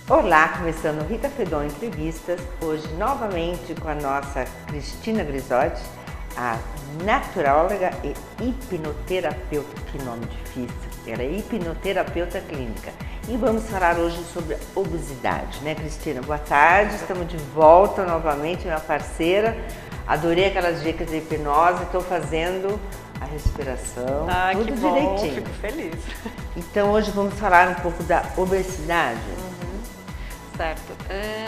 Olá, começando Rita Fedon Entrevistas, hoje novamente com a nossa Cristina Grisotti, a naturóloga e hipnoterapeuta, que nome difícil, ela é hipnoterapeuta clínica. E vamos falar hoje sobre a obesidade, né, Cristina? Boa tarde, estamos de volta novamente, minha parceira. Adorei aquelas dicas de hipnose, estou fazendo a respiração, tudo que bom, direitinho. Fico feliz. Então hoje vamos falar um pouco da obesidade. Certo.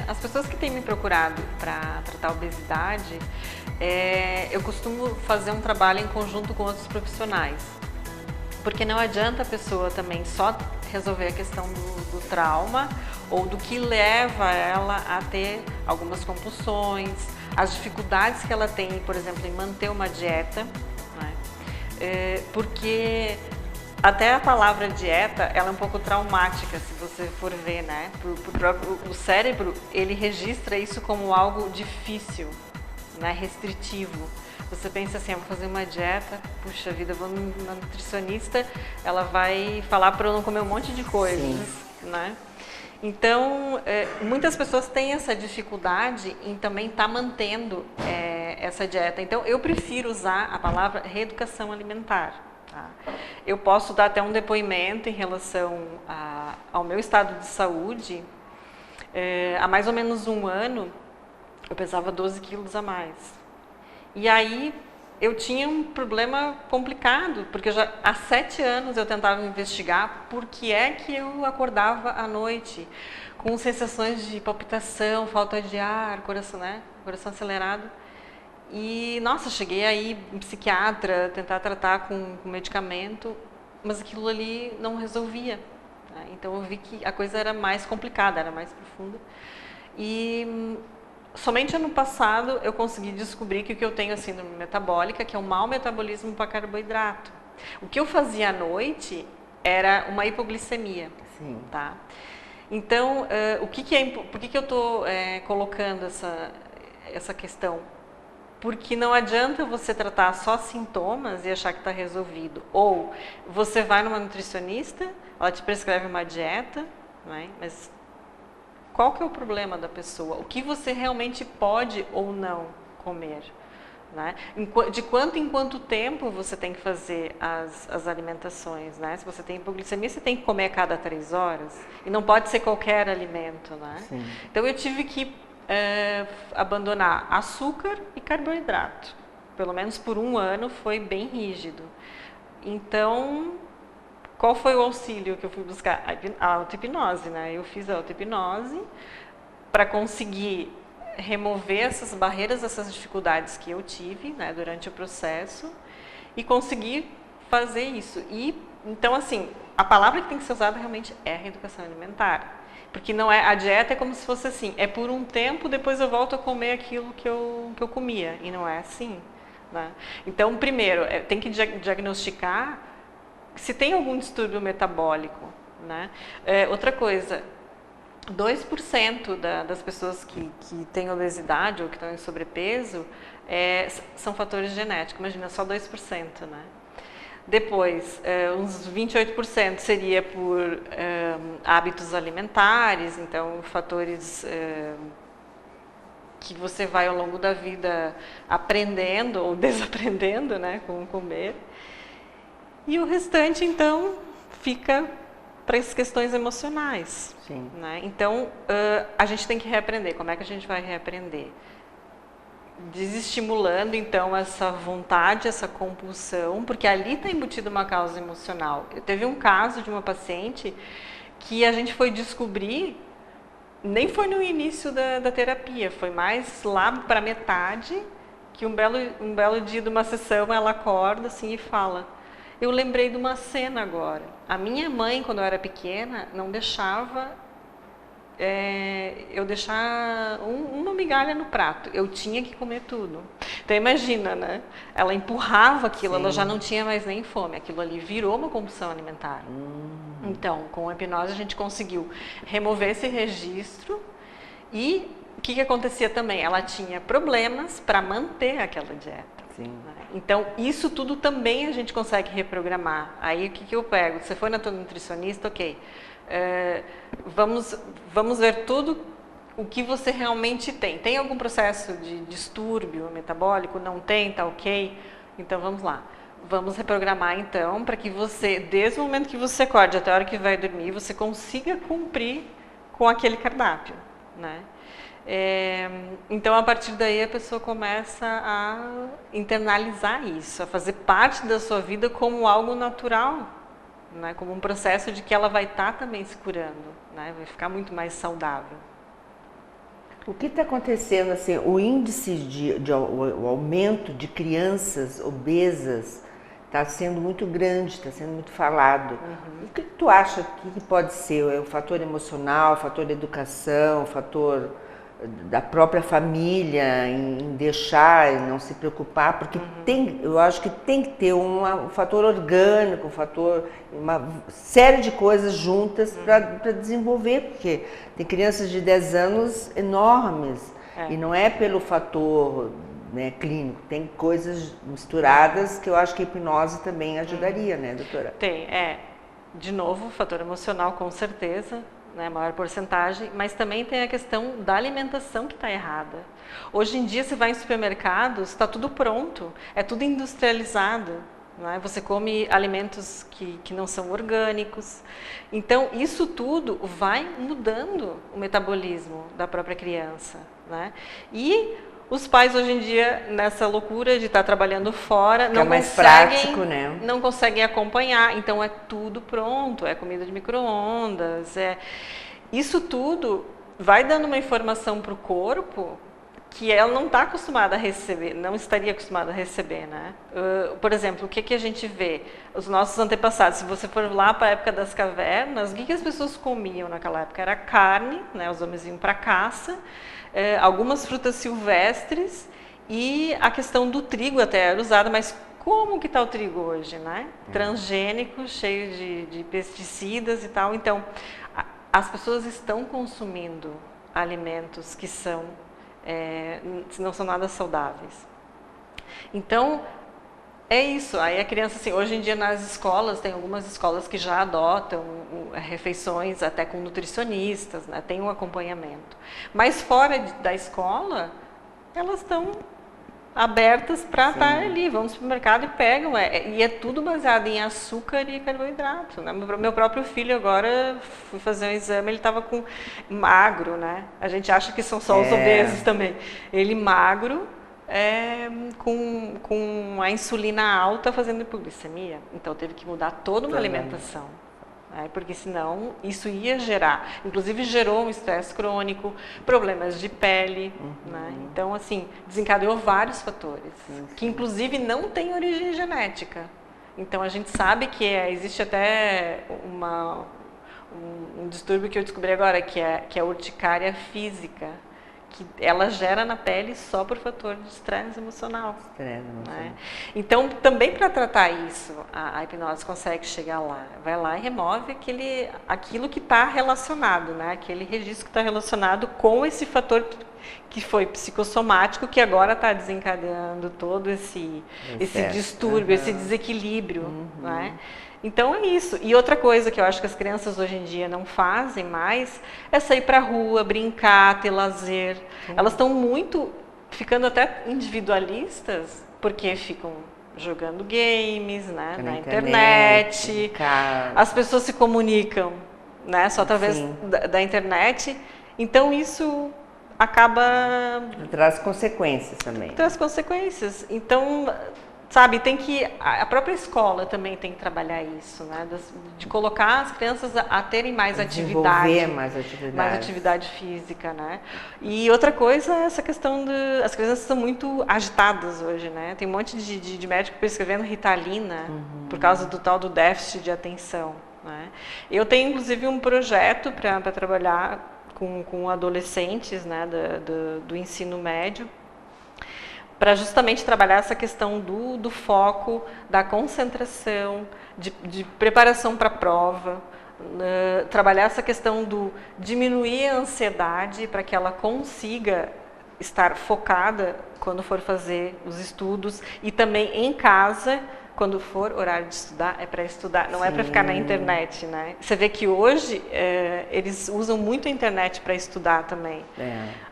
As pessoas que têm me procurado para tratar a obesidade, eu costumo fazer um trabalho em conjunto com outros profissionais. Porque não adianta a pessoa também só resolver a questão do trauma ou do que leva ela a ter algumas compulsões, as dificuldades que ela tem, por exemplo, em manter uma dieta, né? Porque até a palavra dieta, ela é um pouco traumática, se você for ver, né? O cérebro, ele registra isso como algo difícil, né? Restritivo. Você pensa assim, vou fazer uma dieta, puxa vida, vou na nutricionista, ela vai falar para eu não comer um monte de coisas, né? Então, muitas pessoas têm essa dificuldade em também estar mantendo essa dieta. Então, eu prefiro usar a palavra reeducação alimentar. Tá? Eu posso dar até um depoimento em relação ao meu estado de saúde. Há mais ou menos um ano, eu pesava 12 quilos a mais. E aí, eu tinha um problema complicado, porque há 7 anos eu tentava investigar por que é que eu acordava à noite com sensações de palpitação, falta de ar, coração, né? Coração acelerado. E, nossa, cheguei aí em psiquiatra, tentar tratar com medicamento, mas aquilo ali não resolvia. Né? Então, eu vi que a coisa era mais complicada, era mais profunda. E somente ano passado eu consegui descobrir que o que eu tenho é síndrome metabólica, que é um mau metabolismo para carboidrato. O que eu fazia à noite era uma hipoglicemia. Sim. Tá? Então, por que eu estou colocando essa questão? Porque não adianta você tratar só sintomas e achar que está resolvido. Ou você vai numa nutricionista, ela te prescreve uma dieta, né? Mas qual que é o problema da pessoa? O que você realmente pode ou não comer? Né? De quanto em quanto tempo você tem que fazer as alimentações? Né? Se você tem hipoglicemia, você tem que comer a cada 3 horas. E não pode ser qualquer alimento. Né? Então eu tive que abandonar açúcar e carboidrato. Pelo menos por um ano foi bem rígido. Então, qual foi o auxílio que eu fui buscar? A auto-hipnose, né? Eu fiz a auto-hipnose para conseguir remover essas barreiras, essas dificuldades que eu tive, né, durante o processo e conseguir fazer isso. E, então, assim, a palavra que tem que ser usada realmente é reeducação alimentar. Porque não é, a dieta é como se fosse assim, é por um tempo, depois eu volto a comer aquilo que eu comia. E não é assim. Né? Então, primeiro, tem que diagnosticar se tem algum distúrbio metabólico. Né? Outra coisa, 2% das pessoas que têm obesidade ou que estão em sobrepeso são fatores genéticos. Imagina, só 2%. Né? Depois, uns 28% seria por hábitos alimentares, então fatores que você vai ao longo da vida aprendendo ou desaprendendo, né, como comer. E o restante, então, fica para as questões emocionais. Sim. Né? Então, a gente tem que reaprender. Como é que a gente vai reaprender? Desestimulando, então, essa vontade, essa compulsão, porque ali está embutida uma causa emocional. Eu teve um caso de uma paciente que a gente foi descobrir, nem foi no início da terapia, foi mais lá para metade, que um belo dia de uma sessão ela acorda assim e fala: eu lembrei de uma cena agora. A minha mãe, quando eu era pequena, não deixava eu deixar uma migalha no prato. Eu tinha que comer tudo. Então imagina, né? Ela empurrava aquilo, ela já não tinha mais nem fome. Aquilo ali virou uma compulsão alimentar. Então, com a hipnose a gente conseguiu remover esse registro e o que acontecia também? Ela tinha problemas para manter aquela dieta. Sim. Né? Então, isso tudo também a gente consegue reprogramar. Aí, o que eu pego? Você foi na tua nutricionista, ok. Vamos ver tudo o que você realmente tem. Tem algum processo de distúrbio metabólico? Não tem? Tá ok? Então vamos lá. Vamos reprogramar então para que você, desde o momento que você acorde até a hora que vai dormir, você consiga cumprir com aquele cardápio, né? Então a partir daí a pessoa começa a internalizar isso, a fazer parte da sua vida como algo natural, né? Como um processo de que ela vai estar também se curando, né? Vai ficar muito mais saudável. O que está acontecendo, assim, o índice o aumento de crianças obesas está sendo muito grande, está sendo muito falado. O que tu acha que pode ser? É o fator emocional, o fator educação, o fator da própria família em deixar e não se preocupar? Porque eu acho que tem que ter um fator orgânico, uma série de coisas juntas para desenvolver, porque tem crianças de 10 anos enormes e não é pelo fator, né, clínico, tem coisas misturadas que eu acho que a hipnose também ajudaria, né, doutora? Tem, de novo, o fator emocional com certeza, né, maior porcentagem, mas também tem a questão da alimentação que está errada. Hoje em dia, você vai em supermercados, está tudo pronto, é tudo industrializado, né? Você come alimentos que não são orgânicos. Então, isso tudo vai mudando o metabolismo da própria criança, né? E os pais hoje em dia, nessa loucura de estar trabalhando fora, não conseguem acompanhar. Então é tudo pronto, é comida de micro-ondas. Isso tudo vai dando uma informação para o corpo que ela não está acostumada a receber, não estaria acostumada a receber, né? Por exemplo, o que a gente vê? Os nossos antepassados, se você for lá para a época das cavernas, o que as pessoas comiam naquela época? Era carne, né? Os homens iam para caça, algumas frutas silvestres e a questão do trigo até era usada, mas como que está o trigo hoje, né? Transgênico, cheio de pesticidas e tal. Então, as pessoas estão consumindo alimentos que não são nada saudáveis. Então, é isso. Aí a criança, assim, hoje em dia nas escolas, tem algumas escolas que já adotam refeições até com nutricionistas, né? Tem um acompanhamento. Mas fora da escola, elas estão abertas para estar ali, vão no supermercado e pegam. E é tudo baseado em açúcar e carboidrato, né? Meu próprio filho agora, fui fazer um exame, ele estava com magro, né? A gente acha que são só os obesos também. Ele magro, com a insulina alta fazendo hipoglicemia. Então teve que mudar toda uma alimentação. Porque senão isso ia gerar, inclusive gerou um estresse crônico, problemas de pele, né? Então assim, desencadeou vários fatores, que inclusive não têm origem genética. Então a gente sabe que existe até um distúrbio que eu descobri agora, que é a urticária física, que ela gera na pele só por fator de estresse emocional. Né? Então, também para tratar isso, a hipnose consegue chegar lá. Vai lá e remove aquilo que está relacionado, né? Aquele registro que está relacionado com esse fator que foi psicossomático, que agora está desencadeando todo esse distúrbio, esse desequilíbrio. Né? Então é isso. E outra coisa que eu acho que as crianças hoje em dia não fazem mais é sair para a rua, brincar, ter lazer. Elas estão ficando até individualistas, porque ficam jogando games, né, na internet. As pessoas se comunicam, né, só através da internet. Então isso acaba... Traz consequências também. Traz consequências. Então... Sabe, a própria escola também tem que trabalhar isso, né? De colocar as crianças a terem mais atividade. Mais atividade física, né? E outra coisa é essa questão as crianças são muito agitadas hoje, né? Tem um monte de médico prescrevendo Ritalina por causa do tal do déficit de atenção, né? Eu tenho, inclusive, um projeto para trabalhar com adolescentes, né, do ensino médio, para justamente trabalhar essa questão do foco, da concentração, de preparação para a prova, trabalhar essa questão do diminuir a ansiedade para que ela consiga estar focada quando for fazer os estudos e também em casa quando for horário de estudar, é para estudar, não é para ficar na internet, né? Você vê que hoje eles usam muito a internet para estudar também.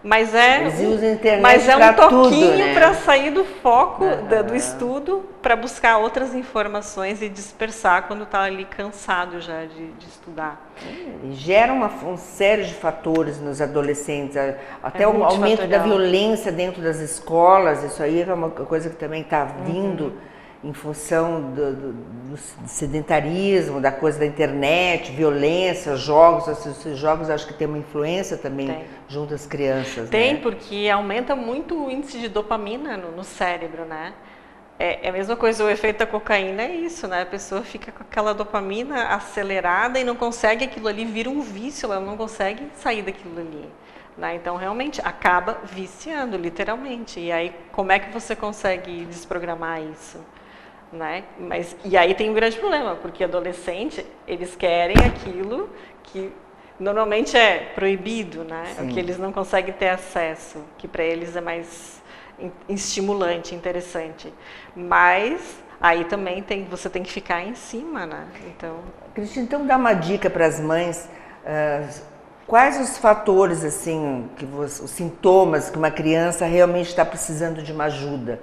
Mas eles usam a internet um toquinho, né? para sair do foco do estudo, para buscar outras informações e dispersar quando está ali cansado já de estudar. Gera uma série de fatores nos adolescentes, até o aumento da violência dentro das escolas. Isso aí é uma coisa que também está vindo em função do sedentarismo, da coisa da internet, violência, jogos. Esses jogos acho que tem uma influência também junto às crianças. Tem, né? Porque aumenta muito o índice de dopamina no cérebro, né? É a mesma coisa, o efeito da cocaína é isso, né? A pessoa fica com aquela dopamina acelerada e não consegue, aquilo ali vira um vício, ela não consegue sair daquilo ali. Né? Então, realmente, acaba viciando, literalmente. E aí, como é que você consegue desprogramar isso? Né? E aí tem um grande problema, porque adolescente, eles querem aquilo que normalmente é proibido, né? O que eles não conseguem ter acesso, que para eles é mais estimulante, interessante. Mas aí também você tem que ficar em cima, né? Cristina, então dá uma dica para as mães. Quais os fatores, assim, os sintomas que uma criança realmente está precisando de uma ajuda?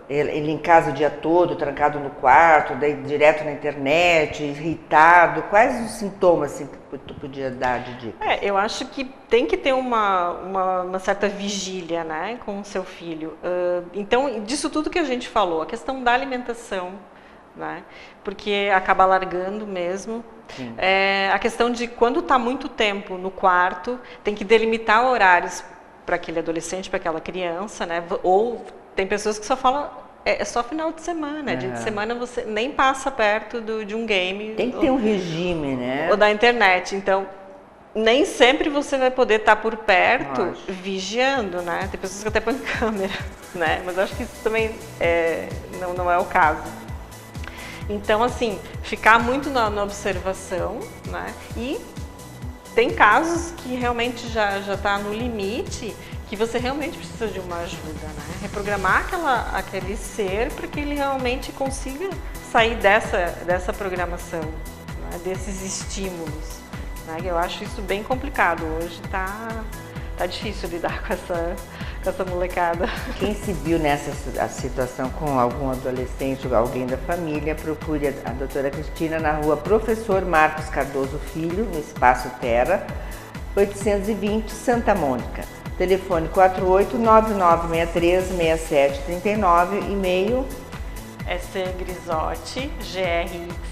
Ele em casa o dia todo, trancado no quarto, daí direto na internet, irritado. Quais os sintomas assim, que tu podia dar de dica? Eu acho que tem que ter uma certa vigília, né, com o seu filho. Então, disso tudo que a gente falou, a questão da alimentação, né, porque acaba largando mesmo. A questão de quando está muito tempo no quarto, tem que delimitar horários para aquele adolescente, para aquela criança, né, ou tem pessoas que só falam, é só final de semana, dia de semana você nem passa perto de um game. Tem que ter um regime, né? Ou da internet, então nem sempre você vai poder estar por perto vigiando, né? Tem pessoas que até põem câmera, né? Mas eu acho que isso também não é o caso. Então, assim, ficar muito na observação, né? E tem casos que realmente já está no limite, que você realmente precisa de uma ajuda, né? Reprogramar aquele ser para que ele realmente consiga sair dessa programação, né? Desses estímulos. Né? Eu acho isso bem complicado. Hoje tá difícil lidar com essa molecada. Quem se viu nessa situação com algum adolescente ou alguém da família, procure a doutora Cristina na rua Professor Marcos Cardoso Filho, no Espaço Terra, 820, Santa Mônica. Telefone 4899636739, e-mail cgrisotti,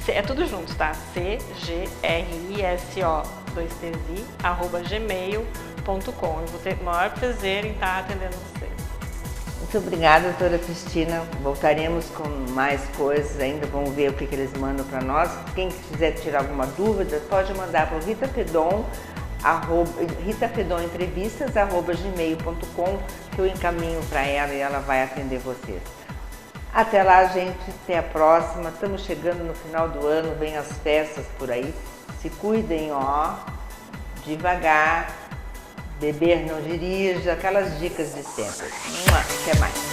é tudo junto, tá? cgriso2tz@gmail.com. Eu vou ter o maior prazer em estar atendendo vocês. Muito obrigada, doutora Cristina. Voltaremos com mais coisas ainda, vamos ver o que eles mandam para nós. Quem quiser tirar alguma dúvida, pode mandar para o ritafedonentrevistas@gmail.com, que eu encaminho para ela e ela vai atender vocês. Até lá, gente. Até a próxima. Estamos chegando no final do ano, vem as festas por aí. Se cuidem, devagar. Beber não dirija, aquelas dicas de sempre. Até mais.